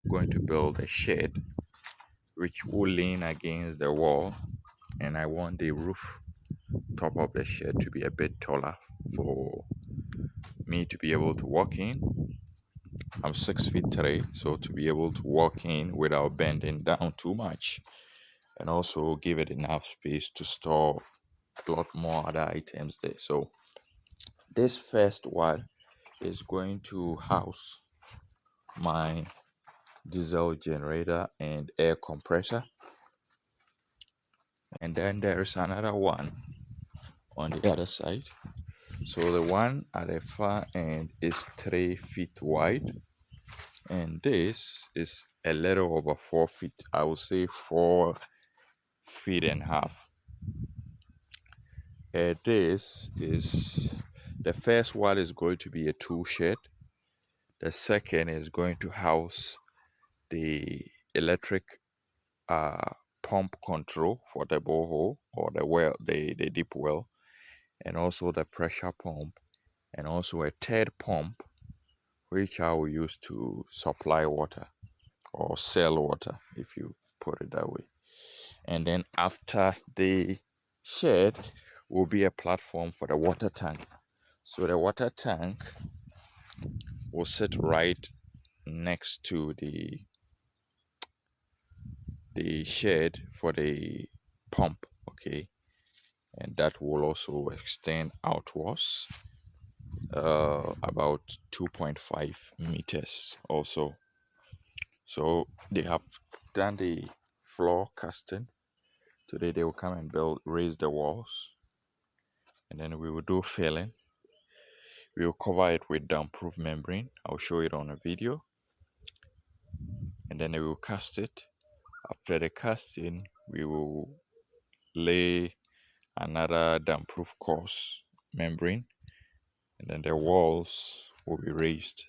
going to build a shed which will lean against the wall, and I want the roof top of the shed to be a bit taller for me to be able to walk in. I'm 6 feet 3, so to be able to walk in without bending down too much, and also give it enough space to store a lot more other items there. So this first one is going to house my diesel generator and air compressor, and then there is another one on the other side. So the one at the far end is 3 feet wide, and this is a little over 4 feet. I would say 4 feet and a half. This is the first one is going to be a tool shed. The second is going to house the electric pump control for the borehole or the well, the deep well, and also the pressure pump, and also a third pump which I will use to supply water or sell water, if you put it that way. And then after the shed will be a platform for the water tank. So the water tank will sit right next to the shed for the pump, okay, and that will also extend outwards about 2.5 meters also. So they have done the floor casting. Today they will come and raise the walls, and then we will do filling. We will cover it with damp-proof membrane. I'll show it on a video, and then they will cast it. After the casting, we will lay another damp-proof course membrane, and then the walls will be raised.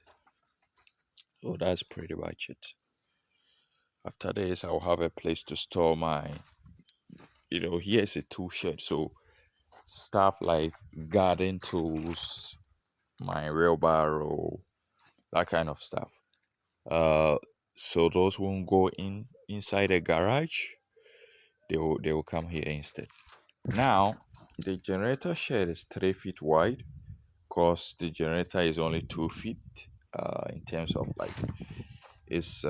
So that's pretty much it. After this, I'll have a place to store my, here's a tool shed. So stuff like garden tools, my wheelbarrow, that kind of stuff. So those won't go inside the garage. They will come here instead. Now the generator shed is 3 feet wide, because the generator is only 2 feet in terms of like its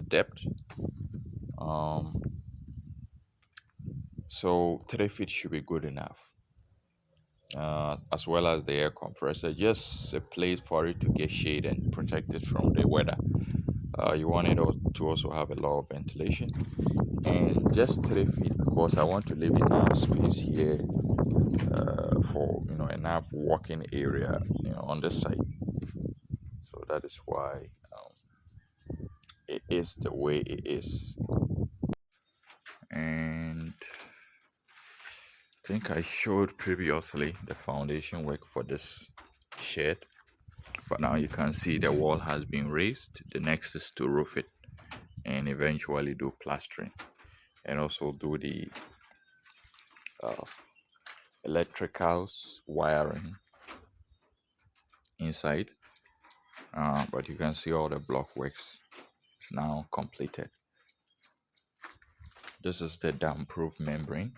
depth. So 3 feet should be good enough. As well as the air compressor, just a place for it to get shade and protect it from the weather. You want it to also have a lot of ventilation, and just 3 feet because I want to leave enough space here for enough walking area on this side. So that is why it is the way it is. And I think I showed previously the foundation work for this shed. But now you can see the wall has been raised. The next is to roof it and eventually do plastering, and also do the electricals wiring inside. But you can see all the block works is now completed. This is the damp-proof membrane,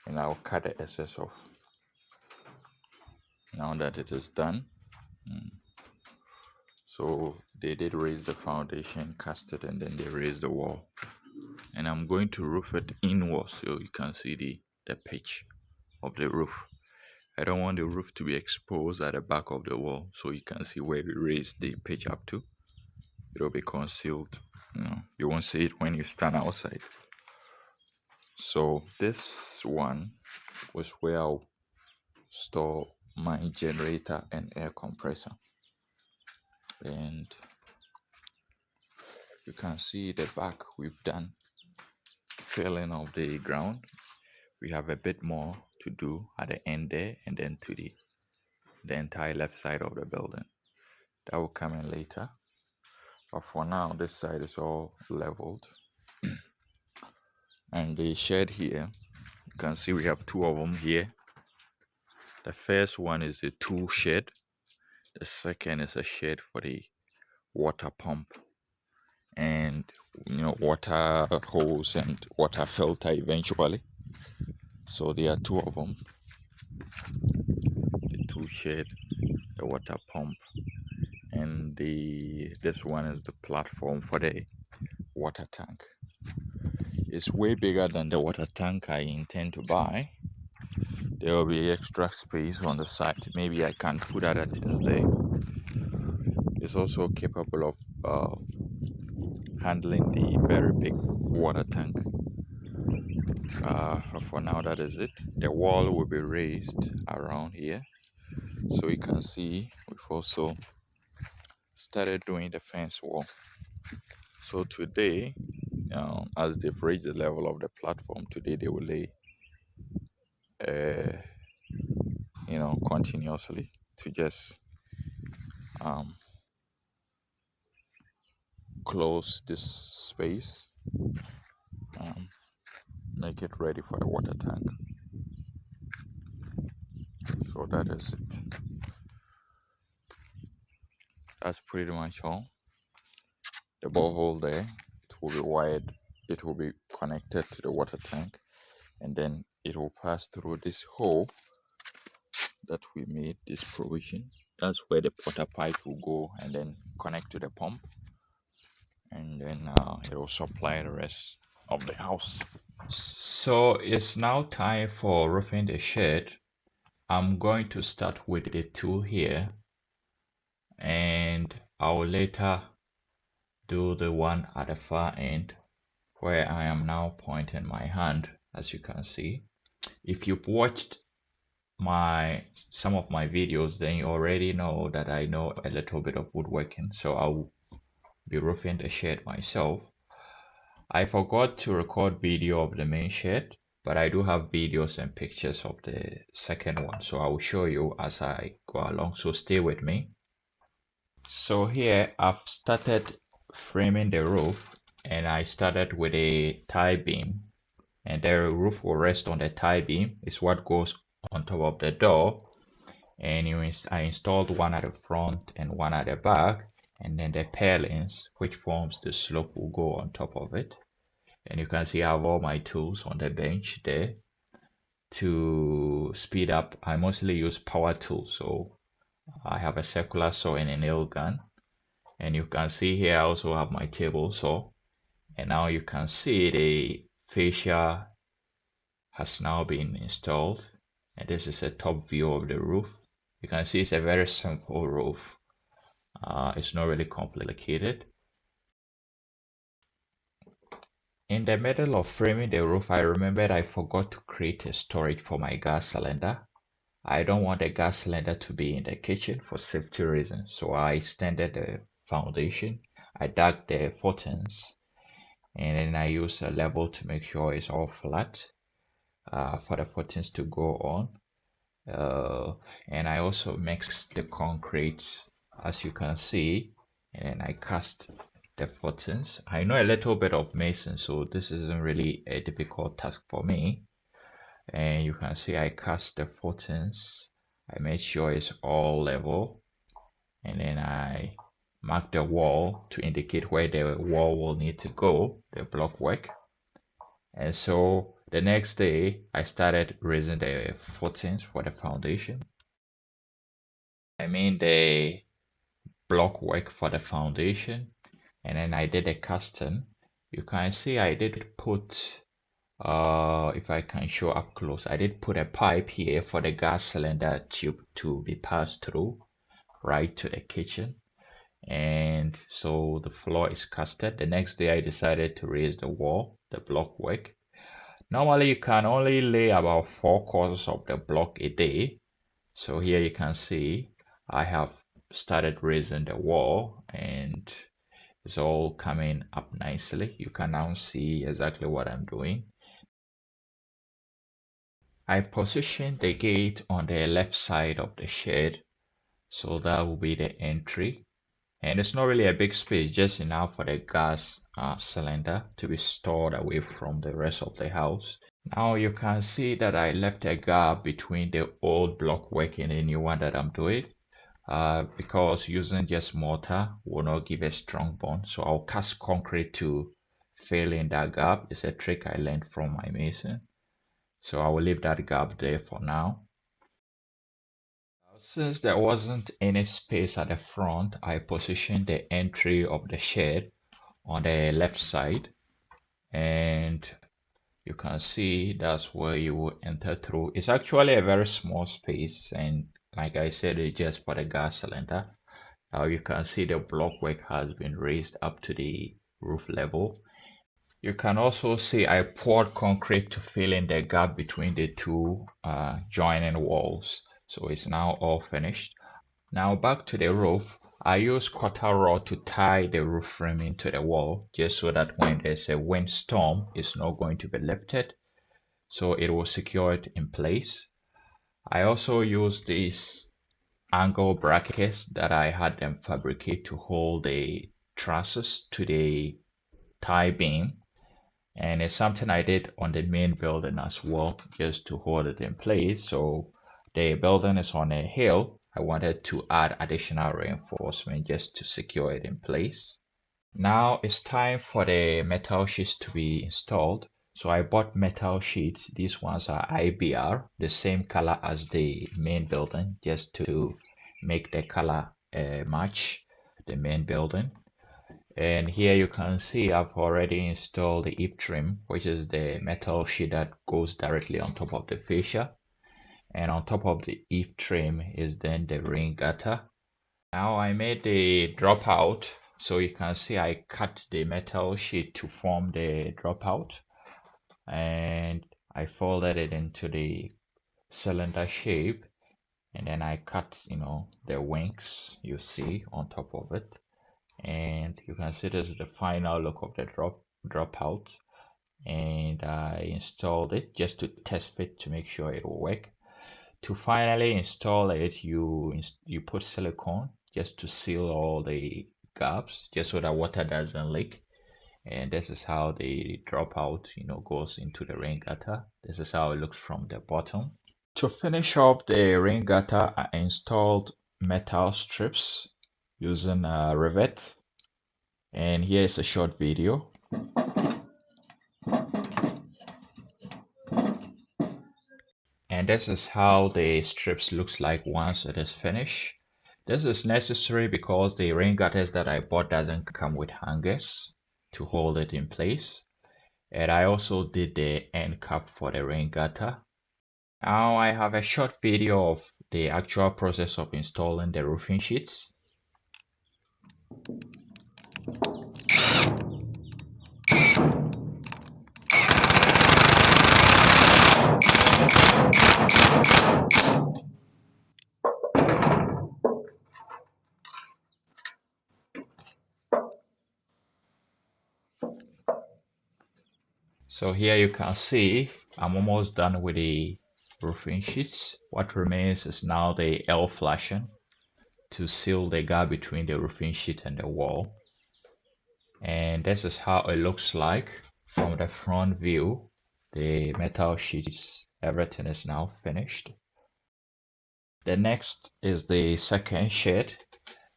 and I'll cut the excess off now that it is done. So they did raise the foundation, cast it, and then they raised the wall. And I'm going to roof it inwards so you can see the pitch of the roof. I don't want the roof to be exposed at the back of the wall, so you can see where we raised the pitch up to. It'll be concealed. You won't see it when you stand outside. So this one was where I'll store my generator and air compressor. And you can see the back we've done filling of the ground. We have a bit more to do at the end there, and then to the entire left side of the building. That will come in later. But for now, this side is all leveled. And the shed here, you can see we have two of them here. The first one is a tool shed. The second is a shed for the water pump. and water hose and water filter eventually. So there are two of them. The two shed, the water pump, and this one is the platform for the water tank. It's way bigger than the water tank I intend to buy. There will be extra space on the side. Maybe I can put other things there. It's also capable of handling the very big water tank. For now, that is it. The wall will be raised around here, so you can see we've also started doing the fence wall. So today, as they've raised the level of the platform, today they will lay continuously to just close this space, make it ready for the water tank. So that is it. That's pretty much all. The borehole there, it will be wired, it will be connected to the water tank, and then it will pass through this hole that we made, this provision. That's where the water pipe will go and then connect to the pump, and then it will supply the rest of the house. So it's now time for roofing the shed. I'm going to start with the tool here, and I will later do the one at the far end where I am now pointing my hand, as you can see. If you've watched some of my videos, then you already know that I know a little bit of woodworking, so I'll be roofing the shed myself. I forgot to record video of the main shed, but I do have videos and pictures of the second one, so I will show you as I go along, so stay with me. So here I've started framing the roof, and I started with a tie beam, and the roof will rest on the tie beam. It's what goes on top of the door, and I installed one at the front and one at the back, and then the purlins, which forms the slope, will go on top of it. And you can see I have all my tools on the bench there to speed up. I mostly use power tools, so I have a circular saw and a nail gun. And you can see here I also have my table saw, and now you can see the fascia has now been installed, and this is a top view of the roof. You can see it's a very simple roof. It's not really complicated. In the middle of framing the roof, I remembered I forgot to create a storage for my gas cylinder. I don't want the gas cylinder to be in the kitchen for safety reasons, so I extended the foundation. I dug the footings, and then I used a level to make sure it's all flat for the footings to go on. And I also mixed the concrete, as you can see, and I cast the footings. I know a little bit of mason, so this isn't really a difficult task for me. And you can see I cast the footings. I made sure it's all level, and then I marked the wall to indicate where the wall will need to go, the block work. And so the next day I started raising the footings for the foundation. I mean the block work for the foundation, and then I did a casting. You can see I did put if I can show up close, I did put a pipe here for the gas cylinder tube to be passed through right to the kitchen, and so the floor is casted. The next day I decided to raise the wall, the block work. Normally you can only lay about 4 quarters of the block a day, so here you can see I have started raising the wall, and it's all coming up nicely. You can now see exactly what I'm doing. I positioned the gate on the left side of the shed, so that will be the entry, and it's not really a big space, just enough for the gas cylinder to be stored away from the rest of the house. Now you can see that I left a gap between the old block work and the new one that I'm doing. because using just mortar will not give a strong bond. So I'll cast concrete to fill in that gap. It's a trick I learned from my mason. So I will leave that gap there for now. Since there wasn't any space at the front, I positioned the entry of the shed on the left side, and you can see that's where you will enter through. It's actually a very small space, and like I said, it's just for the gas cylinder. Now you can see the block work has been raised up to the roof level. You can also see I poured concrete to fill in the gap between the two joining walls. So it's now all finished. Now back to the roof. I use quarter rod to tie the roof frame into the wall just so that when there's a windstorm, it's not going to be lifted. So it will secure it in place. I also use these angle brackets that I had them fabricate to hold the trusses to the tie beam, and it's something I did on the main building as well, just to hold it in place. So the building is on a hill. I wanted to add additional reinforcement just to secure it in place. Now it's time for the metal sheets to be installed. So I bought metal sheets. These ones are IBR, the same color as the main building, just to make the color match the main building. And here you can see I've already installed the eave trim, which is the metal sheet that goes directly on top of the fascia. And on top of the eave trim is then the ring gutter. Now I made the dropout, so you can see I cut the metal sheet to form the dropout, and I folded it into the cylinder shape, and then I cut, the wings you see on top of it, and you can see this is the final look of the dropout. And I installed it just to test it to make sure it will work. To finally install it, you put silicone just to seal all the gaps, just so that water doesn't leak. And this is how the dropout, goes into the rain gutter. This is how it looks from the bottom. To finish up the rain gutter, I installed metal strips using a rivet. And here is a short video. And this is how the strips looks like once it is finished. This is necessary because the rain gutters that I bought doesn't come with hangers to hold it in place. And I also did the end cap for the rain gutter. Now I have a short video of the actual process of installing the roofing sheets. So here you can see I'm almost done with the roofing sheets. What remains is now the L flashing to seal the gap between the roofing sheet and the wall. And this is how it looks like from the front view. The metal sheets, everything is now finished. The next is the second shed,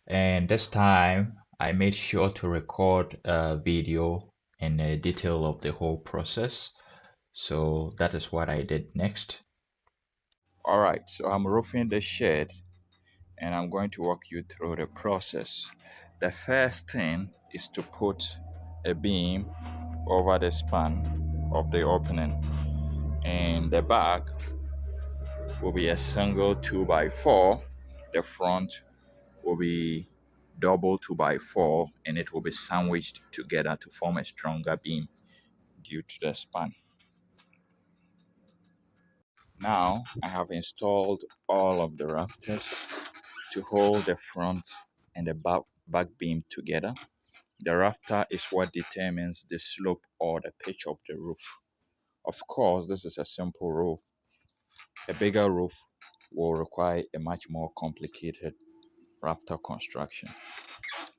and this time I made sure to record a video and a detail of the whole process. So that is what I did next. All right, so I'm roofing the shed and I'm going to walk you through the process. The first thing is to put a beam over the span of the opening, and the back will be a single 2x4. The front will be double 2x4, and it will be sandwiched together to form a stronger beam due to the span. Now I have installed all of the rafters to hold the front and the back beam together. The rafter is what determines the slope or the pitch of the roof. Of course, this is a simple roof. A bigger roof will require a much more complicated rafter construction.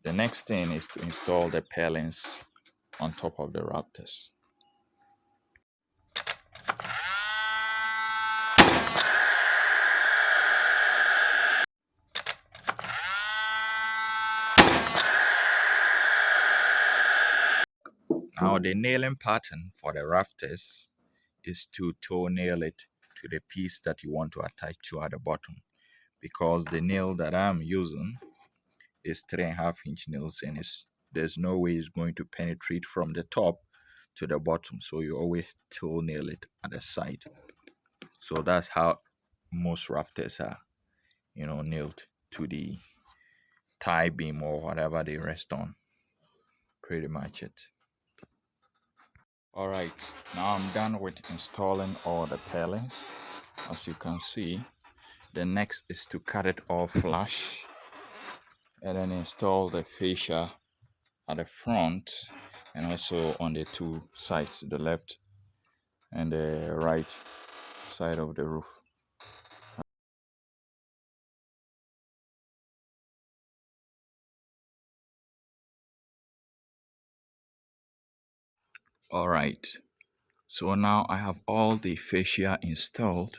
The next thing is to install the purlins on top of the rafters. the nailing pattern for the rafters is to toe nail it to the piece that you want to attach to at the bottom, because the nail that I'm using is 3.5 inch nails, and there's no way it's going to penetrate from the top to the bottom, so you always toe nail it at the side. So that's how most rafters are, nailed to the tie beam or whatever they rest on. Pretty much it. All right, now I'm done with installing all the palings. As you can see, the next is to cut it all flush and then install the fascia at the front and also on the two sides, the left and the right side of the roof. All right, so now I have all the fascia installed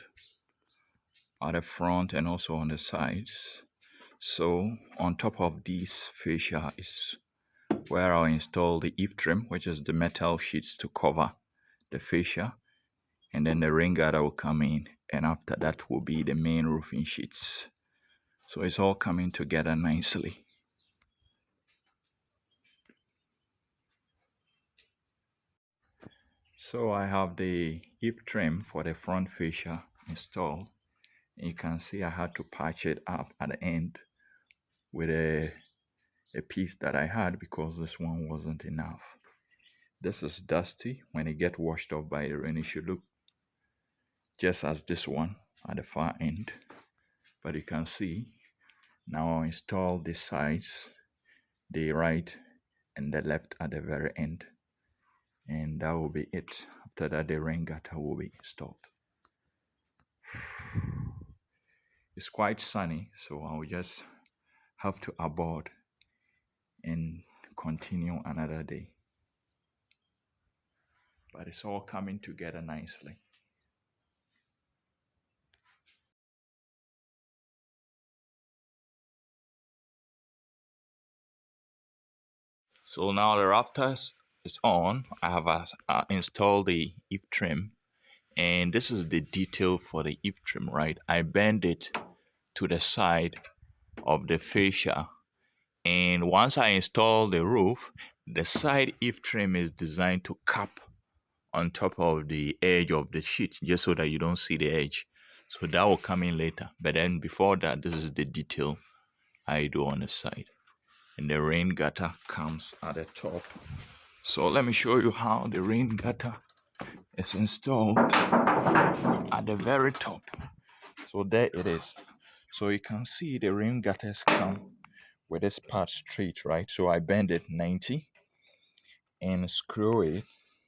at the front and also on the sides. So on top of these fascia is where I'll install the eave trim, which is the metal sheets to cover the fascia, and then the rain guarder will come in, and after that will be the main roofing sheets. So it's all coming together nicely. So I have the eave trim for the front fascia installed. You can see I had to patch it up at the end with a piece that I had because this one wasn't enough. This is dusty. When it gets washed off by the rain, it should look just as this one at the far end. But you can see now I'll install the sides, the right and the left at the very end. And that will be it. After that, the rain gutter will be installed. It's quite sunny, so I'll just have to abort and continue another day. But it's all coming together nicely. So now the rafters is on. I have installed the eave trim, and this is the detail for the eave trim, right? I bend it to the side of the fascia, and once I install the roof, the side eave trim is designed to cap on top of the edge of the sheet just so that you don't see the edge. So that will come in later. But then before that, this is the detail I do on the side. And the rain gutter comes at the top. So let me show you how the rain gutter is installed at the very top. So there it is. So you can see the rain gutters come with this part straight, right? So I bend it 90 and screw it,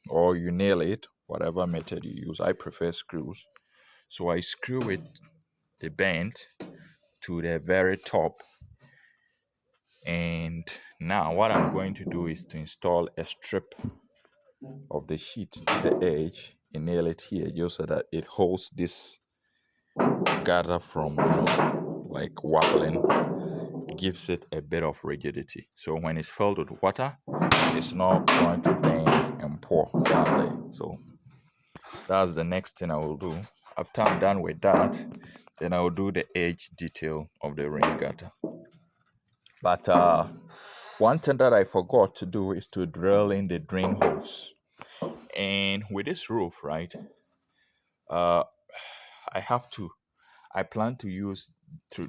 or you nail it, whatever method you use. I prefer screws. So I screw it, the bend, to the very top. And now what I'm going to do is to install a strip of the sheet to the edge and nail it here just so that it holds this gather from like wobbling, gives it a bit of rigidity. So when it's filled with water, it's not going to bend and pour down there. So that's the next thing I will do. After I'm done with that, then I will do the edge detail of the rain gutter. But one thing that I forgot to do is to drill in the drain holes. And with this roof, right, uh, I have to I plan to use to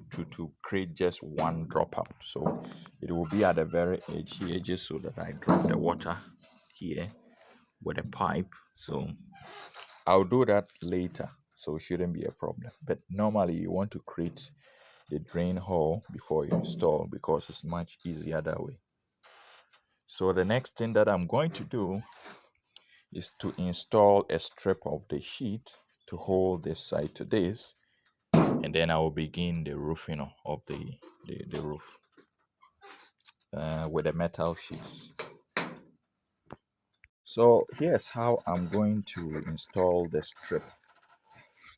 create just one dropout. So it will be at the very edge here, just so that I drop the water here with a pipe. So I'll do that later, so it shouldn't be a problem. But normally you want to create the drain hole before you install because it's much easier that way. So the next thing that I'm going to do is to install a strip of the sheet to hold this side to this, and then I will begin the roofing of the roof with the metal sheets. So here's how I'm going to install the strip.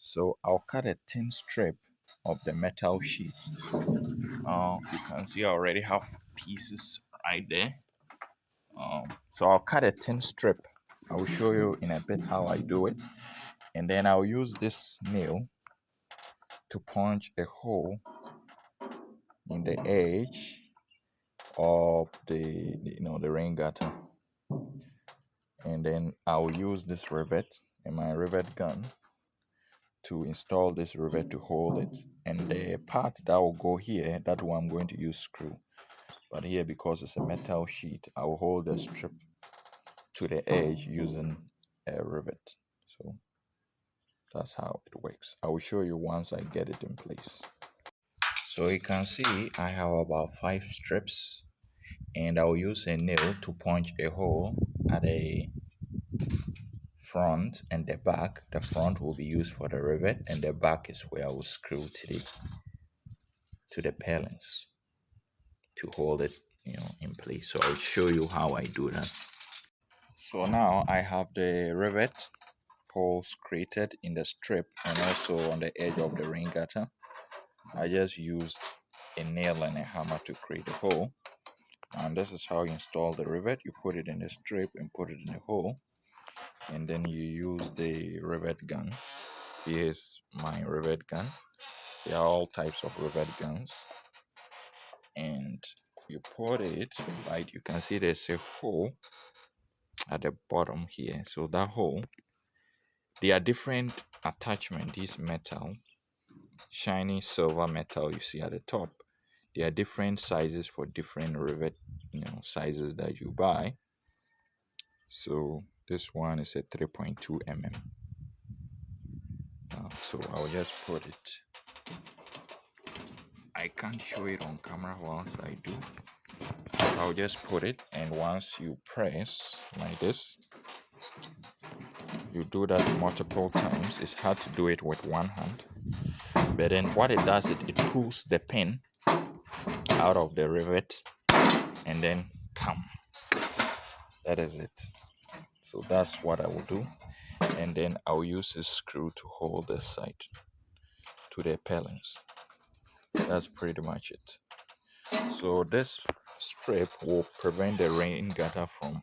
So I'll cut a thin strip of the metal sheet. You can see I already have pieces right there. So I'll cut a thin strip. I will show you in a bit how I do it, and then I'll use this nail to punch a hole in the edge of the rain gutter, and then I'll use this rivet and my rivet gun to install this rivet to hold it, and the part that will go here, that one I'm going to use screw, but here, because it's a metal sheet, I will hold the strip to the edge using a rivet. So that's how it works. I will show you once I get it in place. So you can see I have about 5 strips, and I'll use a nail to punch a hole at the front and the back. The front will be used for the rivet, and the back is where I will screw to the palings to hold it in place. So I'll show you how I do that. So now I have the rivet holes created in the strip and also on the edge of the ring gutter. I just used a nail and a hammer to create a hole, and this is how you install the rivet. You put it in the strip and put it in the hole, and then you use the rivet gun. Here's my rivet gun. There are all types of rivet guns, and you put it right. You can see there's a hole at the bottom here. So that hole, there are different attachment. This metal, shiny silver metal you see at the top, there are different sizes for different rivet sizes that you buy. So this one is a 3.2 mm. So I'll just put it. I can't show it on camera once I do. I'll just put it, and once you press like this, you do that multiple times. It's hard to do it with one hand, but then what it does, it pulls the pin out of the rivet, and then come. That is it. So that's what I will do, and then I'll use a screw to hold the side to the palings. That's pretty much it. So this strip will prevent the rain gutter from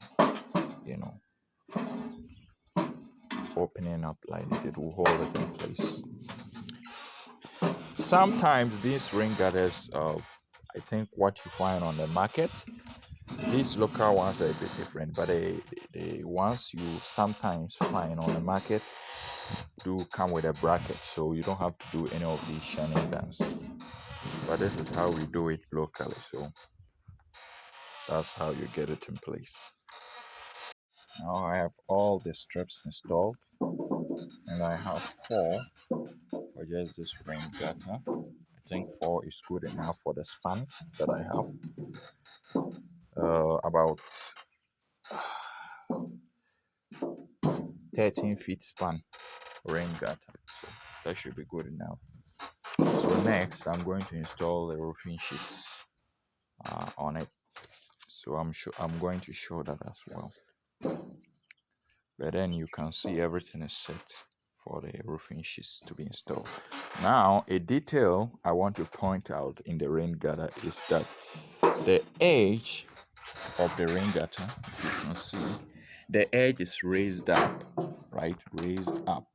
opening up like this. It will hold it in place. Sometimes these rain gutters, I think what you find on the market, these local ones are a bit different, but the ones you sometimes find on the market do come with a bracket, so you don't have to do any of these shenanigans. But this is how we do it locally, so that's how you get it in place. Now I have all the strips installed, and I have 4 for just this rain gutter. I think 4 is good enough for the span that I have. About 13 feet span rain gutter, so that should be good enough. So next I'm going to install the roofing sheets on it, so I'm going to show that as well. But then you can see everything is set for the roofing sheets to be installed. Now a detail I want to point out in the rain gutter is that the edge of the rain gutter, you can see the edge is raised up, right? Raised up,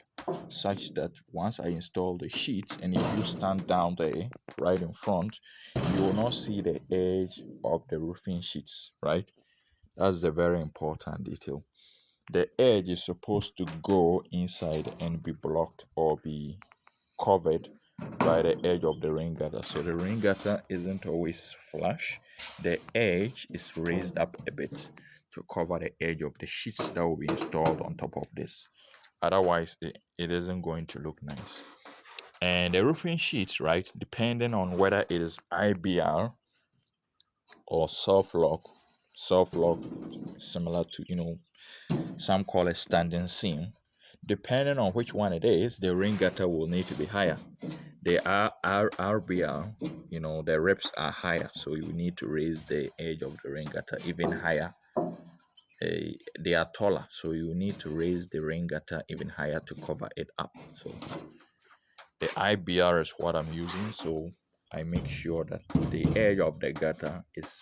such that once I install the sheets, and if you stand down there right in front, you will not see the edge of the roofing sheets, right? That's a very important detail. The edge is supposed to go inside and be blocked or be covered by the edge of the rain gutter. So the rain gutter isn't always flush. The edge is raised up a bit to cover the edge of the sheets that will be installed on top of this. Otherwise, it isn't going to look nice. And the roofing sheets, right, depending on whether it is IBR or soft lock, similar to some call it standing seam. Depending on which one it is, the rain gutter will need to be higher. The RBR, the reps are higher, so you need to raise the edge of the rain gutter even higher. They are taller, so you need to raise the rain gutter even higher to cover it up. So the IBR is what I'm using, so I make sure that the edge of the gutter is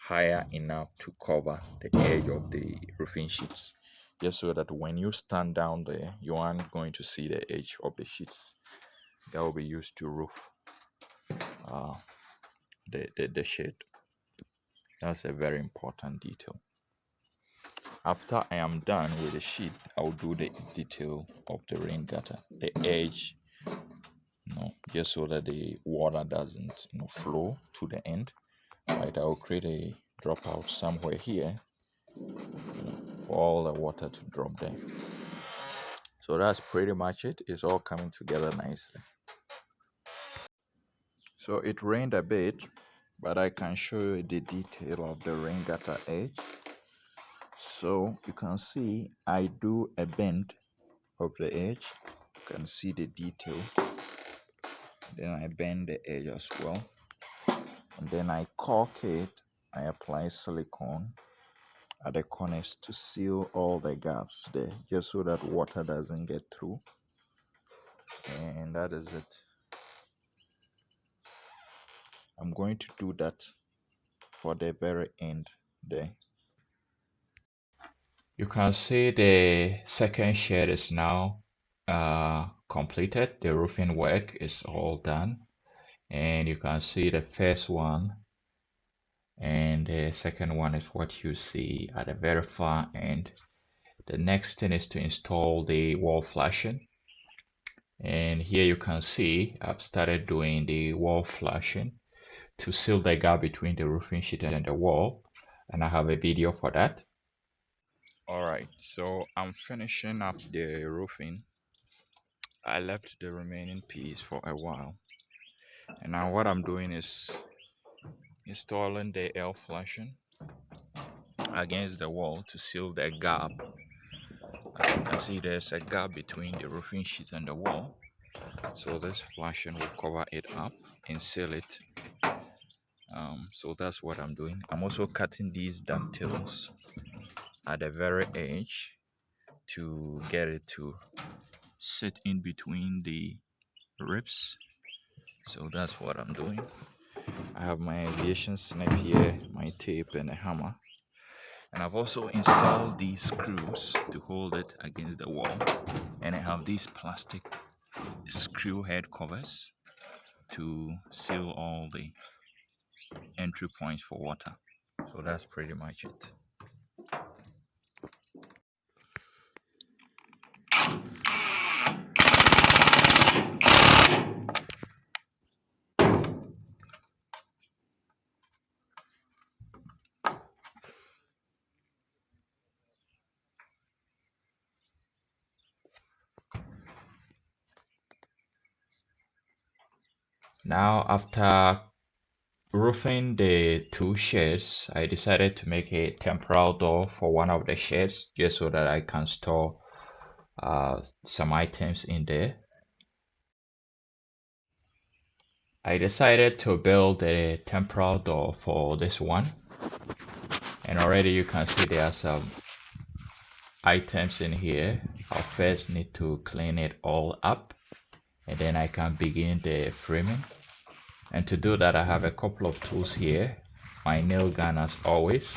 higher enough to cover the edge of the roofing sheets, just so that when you stand down there, you aren't going to see the edge of the sheets that will be used to roof uh, the shed. That's a very important detail. After I am done with the sheet, I'll do the detail of the rain gutter, the edge, just so that the water doesn't flow to the end. Right, I'll create a dropout somewhere here for all the water to drop there. So that's pretty much it. It's all coming together nicely. So it rained a bit, but I can show you the detail of the rain gutter edge. So you can see I do a bend of the edge. You can see the detail. Then I bend the edge as well. And then I caulk it. I apply silicone at the corners to seal all the gaps there, just so that water doesn't get through. And that is it. I'm going to do that for the very end there. You can see the second shed is now completed. The roofing work is all done. And you can see the first one and the second one is what you see at the very far end. The next thing is to install the wall flashing. And here you can see I've started doing the wall flashing to seal the gap between the roofing sheet and the wall. And I have a video for that. Alright, so I'm finishing up the roofing. I left the remaining piece for a while. And now what I'm doing is installing the L flashing against the wall to seal the gap. As you can see, there's a gap between the roofing sheet and the wall. So this flashing will cover it up and seal it. So that's what I'm doing. I'm also cutting these dovetails at the very edge to get it to sit in between the ribs. So that's what I'm doing. I have my aviation snip here, my tape and a hammer. And I've also installed these screws to hold it against the wall. And I have these plastic screw head covers to seal all the entry points for water. So that's pretty much it. Now after roofing the two sheds, I decided to make a temporal door for one of the sheds just so that I can store some items in there. I decided to build a temporal door for this one, and already you can see there are some items in here. I'll first need to clean it all up and then I can begin the framing. And to do that, I have a couple of tools here. My nail gun as always.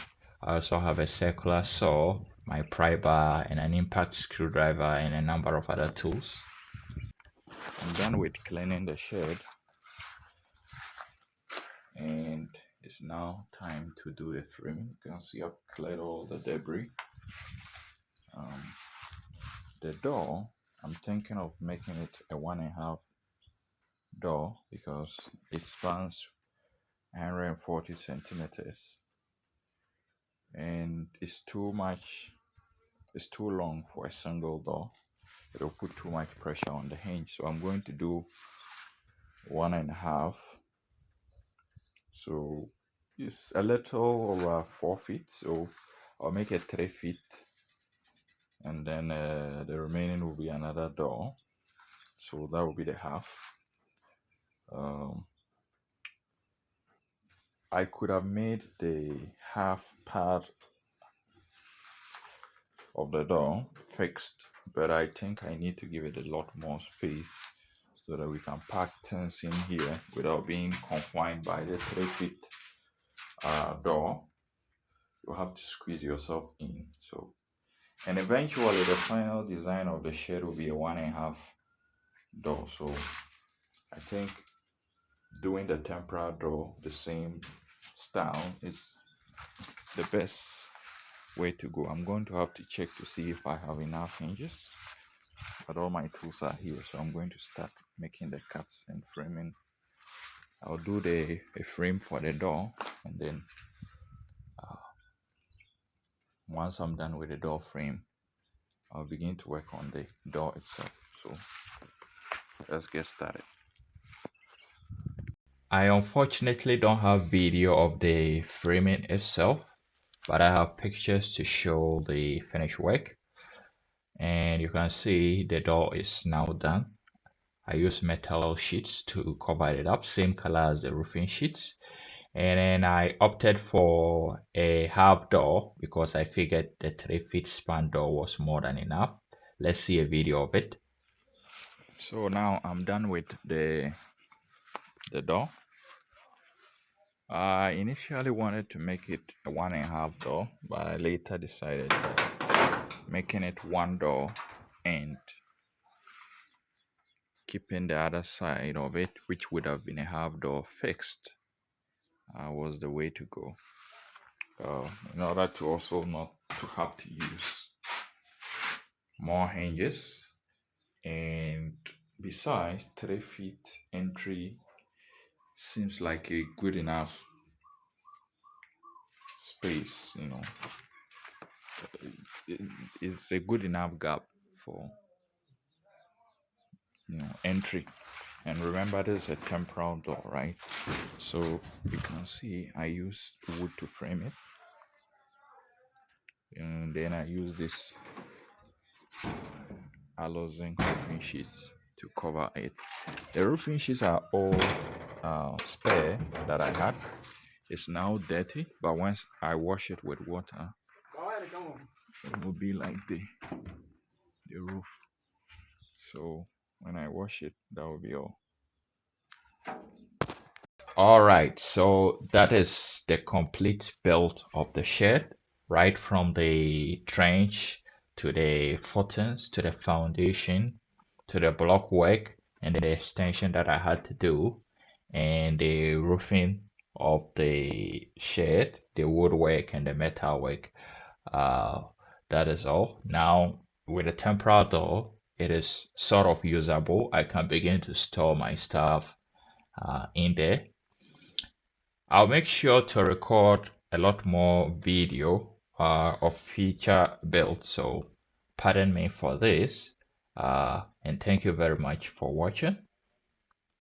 I also have a circular saw, my pry bar, and an impact screwdriver, and a number of other tools. I'm done with cleaning the shed, and it's now time to do the framing. You can see I've cleared all the debris. The door, I'm thinking of making it a 1.5 door because it spans 140 centimeters, and it's too long for a single door. It'll put too much pressure on the hinge, so I'm going to do 1.5. So it's a little over 4 feet, so I'll make it 3 feet, and then the remaining will be another door, so that will be the half. I could have made the half part of the door fixed, but I think I need to give it a lot more space so that we can pack things in here without being confined by the 3 feet door. you have to squeeze yourself in. So, and eventually the final design of the shed will be a 1.5 door. So I think doing the temporary door the same style is the best way to go. I'm going to have to check to see if I have enough hinges, but all my tools are here, so I'm going to start making the cuts and framing. I'll do a frame for the door, and then once I'm done with the door frame, I'll begin to work on the door itself. So let's get started. I unfortunately don't have video of the framing itself, but I have pictures to show the finished work. And you can see the door is now done. I use metal sheets to cover it up, same color as the roofing sheets. And then I opted for a half door because I figured the 3 feet span door was more than enough. Let's see a video of it. So now I'm done with the door. I initially wanted to make it a 1.5 door, but I later decided that making it 1 door and keeping the other side of it, which would have been a half door, fixed, was the way to go. In order to also not to have to use more hinges, and besides, 3 feet entry seems like a good enough space. It's a good enough gap for entry. And remember, this is a temporal door, right? So you can see I use wood to frame it, and then I use this aloe zinc roofing sheets to cover it. The roofing sheets are old spare that I had. It's now dirty, but once I wash it with water, it will be like the roof. So when I wash it, that will be all. All right, so that is the complete build of the shed, right from the trench to the footings to the foundation to the block work and the extension that I had to do and the roofing of the shed, the woodwork and the metal work. Uh, that is all. Now with the temporary door, it is sort of usable. I can begin to store my stuff in there. I'll make sure to record a lot more video of future builds, so pardon me for this, and thank you very much for watching.